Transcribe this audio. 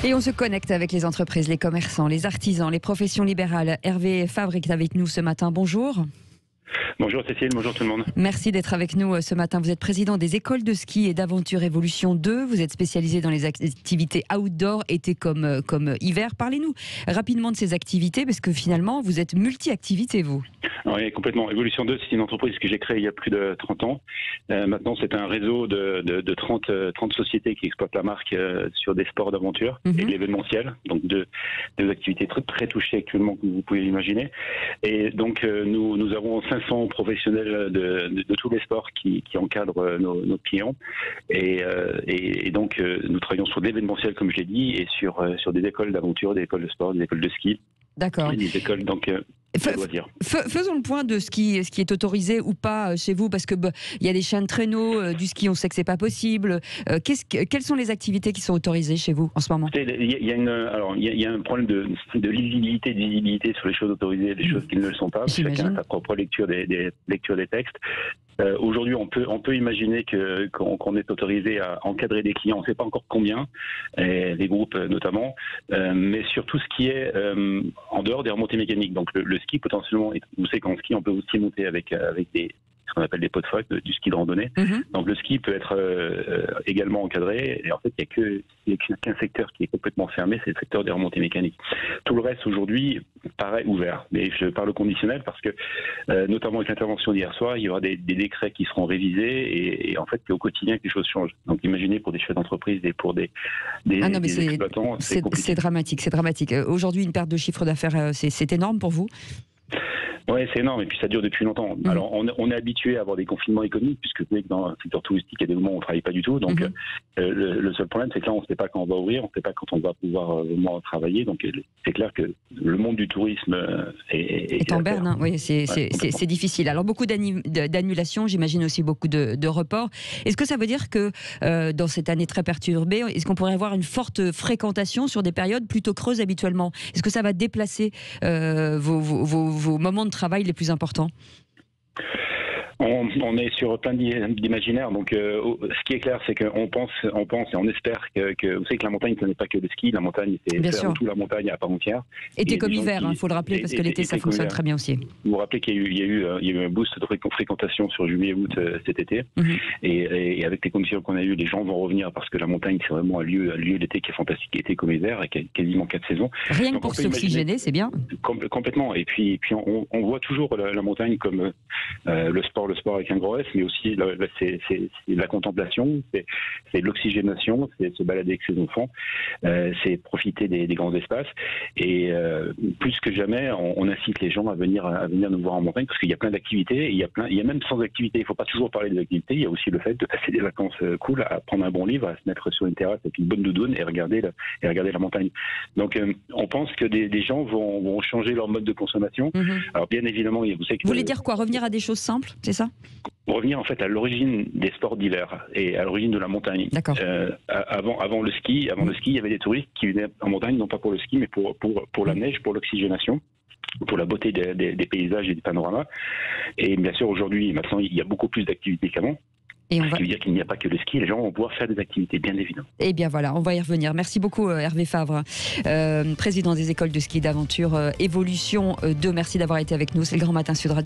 Et on se connecte avec les entreprises, les commerçants, les artisans, les professions libérales. Hervé Favre est avec nous ce matin. Bonjour. Bonjour Cécile, bonjour tout le monde. Merci d'être avec nous ce matin. Vous êtes président des écoles de ski et d'aventure Évolution 2. Vous êtes spécialisé dans les activités outdoor, été comme hiver. Parlez-nous rapidement de ces activités, parce que finalement, vous êtes multi-activité, vous. Oui, complètement. Évolution 2, c'est une entreprise que j'ai créée il y a plus de 30 ans. Maintenant, c'est un réseau de 30 sociétés qui exploitent la marque sur des sports d'aventure et de l'événementiel. Donc, des activités très, très touchées actuellement, comme vous pouvez l'imaginer. Et donc, nous avons 500 professionnels de tous les sports qui encadrent nos clients. Et donc, nous travaillons sur de l'événementiel, comme je l'ai dit, et sur des écoles d'aventure, des écoles de sport, des écoles de ski. D'accord. Des écoles, donc... Faisons le point de ce qui est autorisé ou pas chez vous, parce que il y a des chiens de traîneau, du ski, on sait que c'est pas possible. Quelles sont les activités qui sont autorisées chez vous en ce moment? Il y a un problème de lisibilité, de visibilité sur les choses autorisées et les choses qui ne le sont pas. Chacun a sa propre lecture des textes. Aujourd'hui, on peut imaginer qu'on est autorisé à encadrer des clients. On ne sait pas encore combien, les groupes notamment, mais surtout ce qui est en dehors des remontées mécaniques. Donc le ski potentiellement, vous savez qu'en ski on peut aussi monter avec ce qu'on appelle des pots de phoque, du ski de randonnée. Donc le ski peut être également encadré. Et en fait, il n'y a qu'un secteur qui est complètement fermé, c'est le secteur des remontées mécaniques. Tout le reste aujourd'hui paraît ouvert. Mais je parle au conditionnel parce que, notamment avec l'intervention d'hier soir, il y aura des décrets qui seront révisés et en fait, c'est au quotidien que les choses changent. Donc imaginez pour des chefs d'entreprise et pour des exploitants, c'est dramatique, c'est dramatique. Aujourd'hui, une perte de chiffre d'affaires, c'est énorme pour vous? Oui, c'est énorme, et puis ça dure depuis longtemps. Alors, on est habitué à avoir des confinements économiques, puisque vous savez que dans le secteur touristique, il y a des moments où on ne travaille pas du tout. Donc, le seul problème, c'est que là, on ne sait pas quand on va ouvrir, on ne sait pas quand on va pouvoir vraiment travailler. Donc, c'est clair que le monde du tourisme est en berne. Hein. Oui, c'est difficile. Alors, beaucoup d'annulations, j'imagine aussi beaucoup de reports. Est-ce que ça veut dire que dans cette année très perturbée, est-ce qu'on pourrait avoir une forte fréquentation sur des périodes plutôt creuses habituellement? Est-ce que ça va déplacer vos moments de travail les plus importants? On est sur plein d'imaginaires, donc ce qui est clair, c'est qu'on pense et on espère que vous savez que la montagne, ce n'est pas que le ski, la montagne, c'est avant tout la montagne à part entière. Été comme hiver, il faut le rappeler, parce que l'été, ça fonctionne très bien aussi. Vous vous rappelez qu'il y a eu un boost de fréquentation sur juillet-août cet été, et avec les conditions qu'on a eues, les gens vont revenir parce que la montagne, c'est vraiment un lieu d'été qui est fantastique, été comme hiver, avec quasiment 4 saisons. Rien que pour s'oxygéner, c'est bien. Complètement, et puis on voit toujours la montagne comme le sport avec un gros S, mais aussi c'est la contemplation, c'est l'oxygénation, c'est se balader avec ses enfants, c'est profiter des grands espaces. Et plus que jamais, on incite les gens à venir nous voir en montagne, parce qu'il y a plein d'activités, il y a même sans activités. Il ne faut pas toujours parler des activités, il y a aussi le fait de passer des vacances cool, à prendre un bon livre, à se mettre sur une terrasse avec une bonne doudoune et regarder la montagne. Donc on pense que des gens vont changer leur mode de consommation. Alors bien évidemment, vous savez que... Vous voulez dire quoi? Revenir à des choses simples, c'est ça? Revenir en fait à l'origine des sports d'hiver et à l'origine de la montagne. D'accord. Avant le ski, il y avait des touristes qui venaient en montagne, non pas pour le ski, mais pour la neige, pour l'oxygénation, pour la beauté des paysages et des panoramas. Et bien sûr, aujourd'hui, maintenant, il y a beaucoup plus d'activités qu'avant. Ce qui veut dire qu'il n'y a pas que le ski, les gens vont pouvoir faire des activités, bien évidemment. Eh bien voilà, on va y revenir. Merci beaucoup Hervé Favre, président des écoles de ski d'aventure Évolution 2. Merci d'avoir été avec nous, c'est le Grand Matin Sud Radio.